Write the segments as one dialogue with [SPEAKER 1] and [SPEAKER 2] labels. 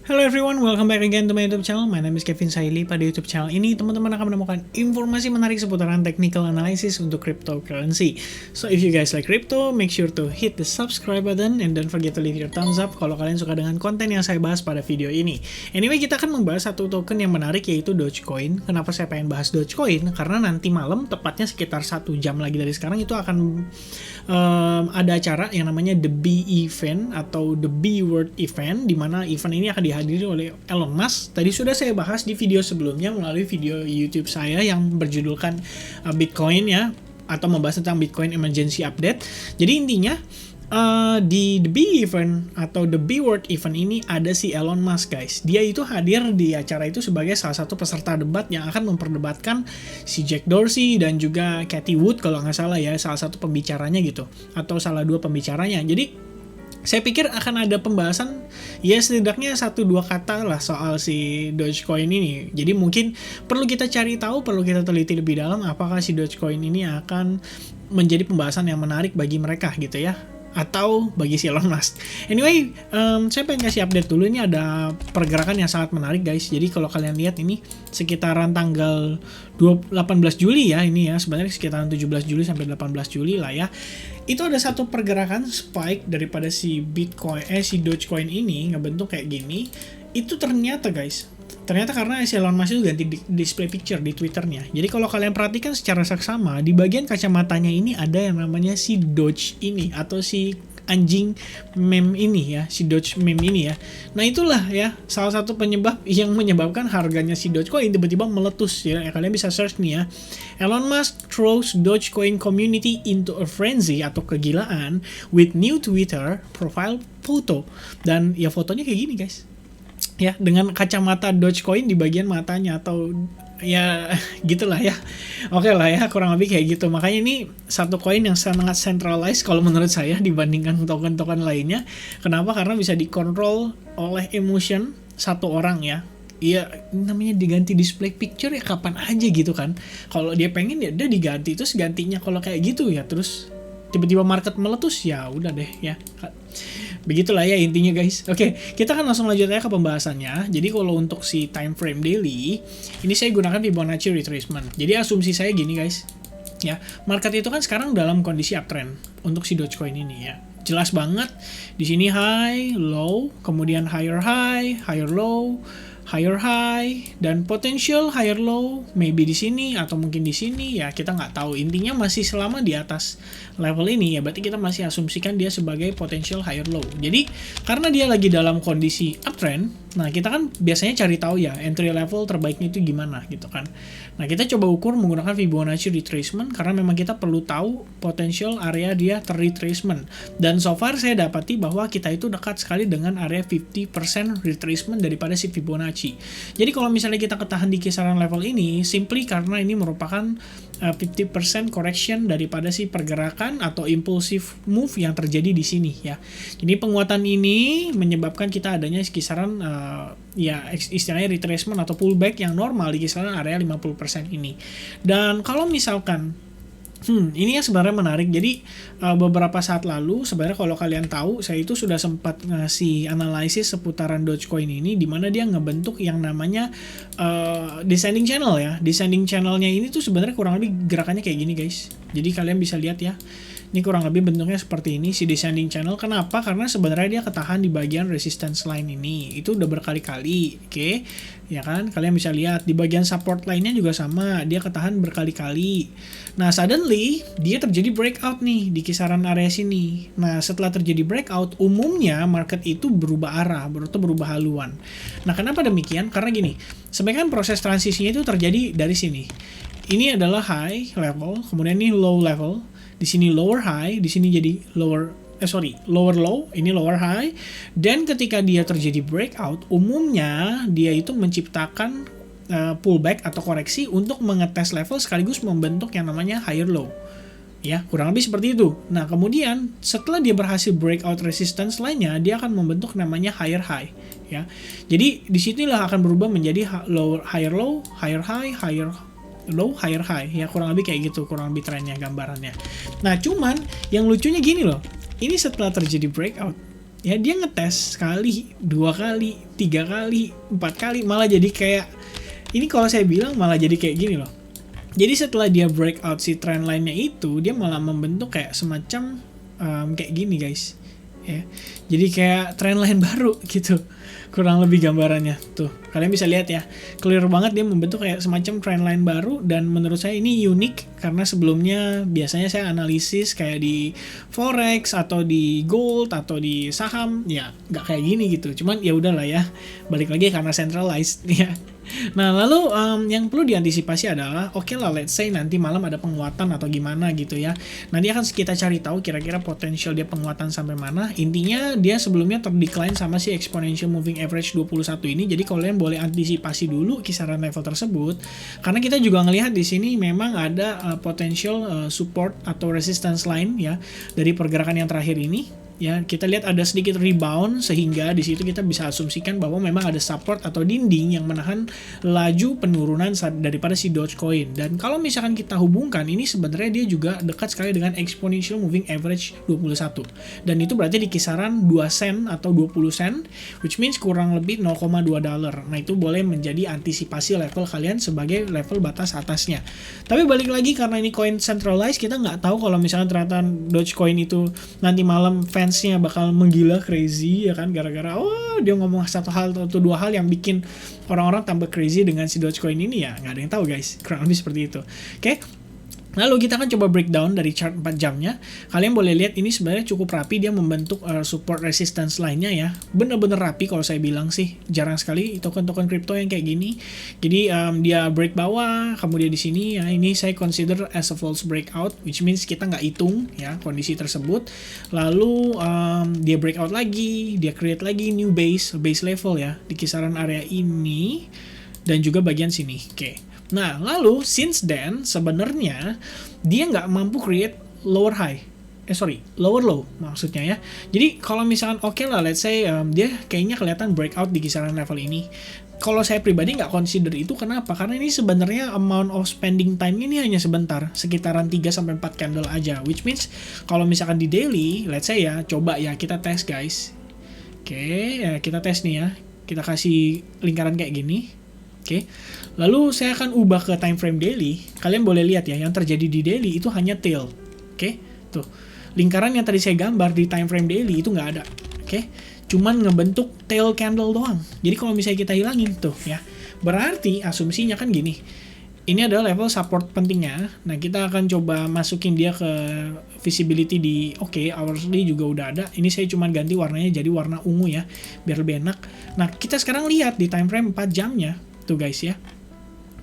[SPEAKER 1] Hello everyone, welcome back again to my YouTube channel. My name is Kevin Saili. Pada YouTube channel ini, teman-teman akan menemukan informasi menarik seputaran technical analysis untuk cryptocurrency. So if you guys like crypto, make sure to hit the subscribe button and don't forget to leave your thumbs up kalau kalian suka dengan konten yang saya bahas pada video ini. Anyway, kita akan membahas satu token yang menarik yaitu Dogecoin. Kenapa saya pengen bahas Dogecoin? Karena nanti malam, tepatnya sekitar 1 jam lagi dari sekarang, itu akan ada acara yang namanya The B Event atau The B World Event, di mana event ini akan dihadiri oleh Elon Musk. Tadi sudah saya bahas di video sebelumnya melalui video YouTube saya yang berjudulkan Bitcoin ya, atau membahas tentang Bitcoin Emergency Update. Jadi intinya di The B Event atau The B World Event ini ada si Elon Musk, guys. Dia itu hadir di acara itu sebagai salah satu peserta debat yang akan memperdebatkan si Jack Dorsey dan juga Cathie Wood kalau nggak salah ya, salah satu pembicaranya gitu, atau salah dua pembicaranya. Jadi saya pikir akan ada pembahasan ya setidaknya 1-2 kata lah soal si Dogecoin ini. Jadi mungkin perlu kita cari tahu, perlu kita teliti lebih dalam apakah si Dogecoin ini akan menjadi pembahasan yang menarik bagi mereka gitu ya, atau bagi si Elon Musk. Anyway, saya pengen kasih update dulu. Ini ada pergerakan yang sangat menarik, guys. Jadi kalau kalian lihat ini sekitaran tanggal 18 Juli ya, ini ya sebenarnya sekitaran 17 Juli sampai 18 Juli lah ya. Itu ada satu pergerakan spike daripada si si Dogecoin ini ngebentuk kayak gini. Itu ternyata, guys, karena Elon Musk itu ganti display picture di Twitternya. Jadi kalau kalian perhatikan secara seksama, di bagian kacamatanya ini ada yang namanya si Doge ini, atau si anjing meme ini ya, si Doge meme ini ya. Nah itulah ya salah satu penyebab yang menyebabkan harganya si Dogecoin tiba-tiba meletus ya. Kalian bisa search nih ya, Elon Musk throws Dogecoin community into a frenzy atau kegilaan with new Twitter profile photo. Dan ya fotonya kayak gini, guys. Ya, dengan kacamata Dogecoin di bagian matanya, atau ya gitulah ya. Oke lah ya, kurang lebih kayak gitu. Makanya ini satu koin yang sangat centralized kalau menurut saya dibandingkan token-token lainnya. Kenapa? Karena bisa dikontrol oleh emotion satu orang ya. Iya, namanya diganti display picture ya kapan aja gitu kan. Kalau dia pengen ya udah diganti, terus gantinya kalau kayak gitu ya, terus tiba-tiba market meletus ya udah deh ya. Begitulah ya intinya, guys. Oke, kita kan langsung lanjut aja ke pembahasannya. Jadi kalau untuk si time frame daily, ini saya gunakan Fibonacci retracement. Jadi asumsi saya gini, guys. Ya, market itu kan sekarang dalam kondisi uptrend untuk si Dogecoin ini ya. Jelas banget di sini high, low, kemudian higher high, higher low, higher high, dan potential higher low, maybe di sini atau mungkin di sini ya, kita nggak tahu. Intinya masih selama di atas level ini ya, berarti kita masih asumsikan dia sebagai potential higher low. Jadi karena dia lagi dalam kondisi uptrend, nah kita kan biasanya cari tahu ya entry level terbaiknya itu gimana gitu kan. Nah kita coba ukur menggunakan Fibonacci retracement karena memang kita perlu tahu potential area dia terretracement. Dan so far saya dapati bahwa kita itu dekat sekali dengan area 50% retracement daripada si Fibonacci. Jadi kalau misalnya kita ketahan di kisaran level ini, simply karena ini merupakan 50% correction daripada si pergerakan atau impulsive move yang terjadi di sini ya. Jadi penguatan ini menyebabkan kita adanya kisaran ya istilahnya retracement atau pullback yang normal di kisaran area 50% ini. Dan kalau misalkan ini ya sebenarnya menarik. Jadi beberapa saat lalu sebenarnya kalau kalian tahu, saya itu sudah sempat ngasih analisis seputaran Dogecoin ini, di mana dia ngebentuk yang namanya descending channel ya. Descending channelnya ini tuh sebenarnya kurang lebih gerakannya kayak gini, guys. Jadi kalian bisa lihat ya. Ini kurang lebih bentuknya seperti ini si descending channel. Kenapa? Karena sebenarnya dia ketahan di bagian resistance line ini. Itu udah berkali-kali, oke? Ya kan? Kalian bisa lihat di bagian support line-nya juga sama, dia ketahan berkali-kali. Nah, suddenly dia terjadi breakout nih di kisaran area sini. Nah, setelah terjadi breakout, umumnya market itu berubah arah, berubah haluan. Nah, kenapa demikian? Karena gini, sebenarnya kan proses transisinya itu terjadi dari sini. Ini adalah high level, kemudian ini low level. Di sini lower high, di sini jadi lower low, ini lower high. Dan ketika dia terjadi breakout, umumnya dia itu menciptakan pullback atau koreksi untuk mengetes level sekaligus membentuk yang namanya higher low. Ya, kurang lebih seperti itu. Nah, kemudian setelah dia berhasil breakout resistance lainnya, dia akan membentuk namanya higher high, ya. Jadi disinilah akan berubah menjadi higher low, higher high, higher low, higher high, ya kurang lebih kayak gitu, kurang lebih trennya, gambarannya. Nah cuman yang lucunya gini loh, ini setelah terjadi breakout, ya dia ngetes sekali, 2 kali, 3 kali, 4 kali, malah jadi kayak ini kalau saya bilang malah jadi kayak gini loh. Jadi setelah dia breakout si trendline-nya itu, dia malah membentuk kayak semacam kayak gini guys, ya. Jadi kayak trendline baru gitu, kurang lebih gambarannya. Tuh, kalian bisa lihat ya, clear banget dia membentuk kayak semacam trendline baru. Dan menurut saya ini unik, karena sebelumnya biasanya saya analisis kayak di forex atau di gold atau di saham, ya nggak kayak gini gitu. Cuman ya udahlah ya, balik lagi karena centralized ya. Nah, lalu yang perlu diantisipasi adalah, oke lah, let's say nanti malam ada penguatan atau gimana gitu ya. Nanti akan kita cari tahu kira-kira potensial dia penguatan sampai mana. Intinya dia sebelumnya terdecline sama si exponential moving average 21 ini. Jadi kalian boleh antisipasi dulu kisaran level tersebut, karena kita juga ngelihat di sini memang ada potential support atau resistance line ya dari pergerakan yang terakhir ini. Ya, kita lihat ada sedikit rebound, sehingga di situ kita bisa asumsikan bahwa memang ada support atau dinding yang menahan laju penurunan daripada si Dogecoin. Dan kalau misalkan kita hubungkan, ini sebenarnya dia juga dekat sekali dengan exponential moving average 21. Dan itu berarti di kisaran 2 sen atau 20 sen, which means kurang lebih 0,2 dolar. Nah, itu boleh menjadi antisipasi level kalian sebagai level batas atasnya. Tapi balik lagi, karena ini coin centralized, kita nggak tahu kalau misalkan ternyata Dogecoin itu nanti malam fansnya bakal menggila crazy ya kan, gara-gara dia ngomong satu hal atau 2 hal yang bikin orang-orang tambah crazy dengan si Dogecoin ini, ya nggak ada yang tahu guys, kurang lebih seperti itu. Oke. Lalu kita akan coba breakdown dari chart 4 jamnya. Kalian boleh lihat ini sebenarnya cukup rapi, dia membentuk support resistance line-nya ya. Bener-bener rapi kalau saya bilang sih. Jarang sekali token-token crypto yang kayak gini. Jadi dia break bawah, kemudian di sini ya ini saya consider as a false breakout, which means kita nggak hitung ya kondisi tersebut. Lalu dia breakout lagi, dia create lagi new base level ya di kisaran area ini dan juga bagian sini. Oke. Nah, lalu since then sebenarnya dia nggak mampu create lower low maksudnya ya. Jadi kalau misalkan oke lah, let's say dia kayaknya kelihatan breakout di kisaran level ini. Kalau saya pribadi nggak consider itu, kenapa? Karena ini sebenarnya amount of spending time ini hanya sebentar, sekitaran 3-4 candle aja. Which means kalau misalkan di daily, let's say ya, coba ya kita tes guys. Oke, ya kita tes nih ya. Kita kasih lingkaran kayak gini. Oke, lalu saya akan ubah ke time frame daily. Kalian boleh lihat ya, yang terjadi di daily itu hanya tail. Oke, tuh lingkaran yang tadi saya gambar di time frame daily itu nggak ada. Oke, cuman ngebentuk tail candle doang. Jadi kalau misalnya kita hilangin tuh ya, berarti asumsinya kan gini. Ini adalah level support pentingnya. Nah, kita akan coba masukin dia ke visibility di hourly juga udah ada. Ini saya cuma ganti warnanya jadi warna ungu ya, biar lebih enak. Nah, kita sekarang lihat di time frame 4 jamnya. Tuh guys ya.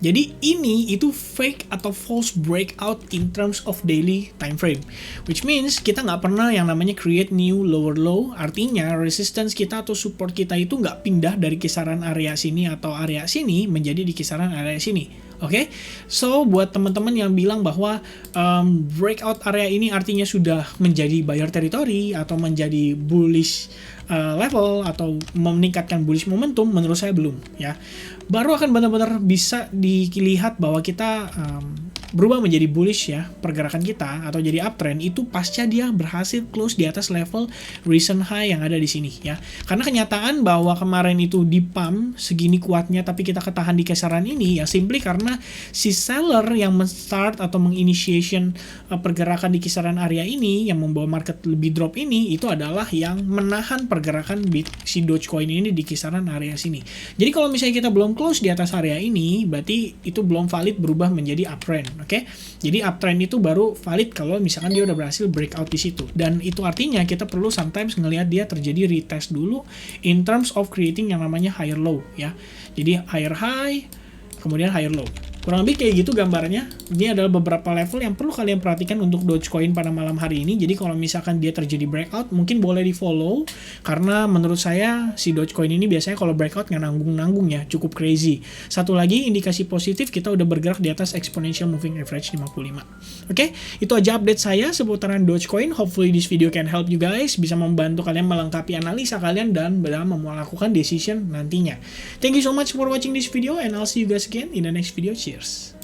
[SPEAKER 1] Jadi ini itu fake atau false breakout in terms of daily time frame. Which means kita nggak pernah yang namanya create new lower low. Artinya resistance kita atau support kita itu nggak pindah dari kisaran area sini atau area sini menjadi di kisaran area sini. Oke, so buat teman-teman yang bilang bahwa breakout area ini artinya sudah menjadi buyer territory atau menjadi bullish level atau meningkatkan bullish momentum, menurut saya belum ya. Baru akan benar-benar bisa dilihat bahwa kita berubah menjadi bullish ya pergerakan kita atau jadi uptrend itu pasca dia berhasil close di atas level recent high yang ada di sini ya. Karena kenyataan bahwa kemarin itu di pump segini kuatnya tapi kita ketahan di kisaran ini ya simply karena si seller yang men-start atau menginitiation pergerakan di kisaran area ini yang membawa market lebih drop ini itu adalah yang menahan pergerakan si Dogecoin ini di kisaran area sini. Jadi kalau misalnya kita belum close di atas area ini berarti itu belum valid berubah menjadi uptrend. Oke, jadi uptrend itu baru valid kalau misalkan dia udah berhasil breakout di situ. Dan itu artinya kita perlu sometimes ngelihat dia terjadi retest dulu in terms of creating yang namanya higher low ya. Jadi higher high, kemudian higher low. Kurang lebih kayak gitu gambarnya. Ini adalah beberapa level yang perlu kalian perhatikan untuk Dogecoin pada malam hari ini. Jadi kalau misalkan dia terjadi breakout, mungkin boleh di follow. Karena menurut saya si Dogecoin ini biasanya kalau breakout nggak nanggung-nanggung ya, cukup crazy. Satu lagi indikasi positif, kita udah bergerak di atas exponential moving average 55. Oke, itu aja update saya seputaran Dogecoin. Hopefully this video can help you guys, bisa membantu kalian melengkapi analisa kalian dan dalam melakukan decision nantinya. Thank you so much for watching this video and I'll see you guys again in the next video. Cheers.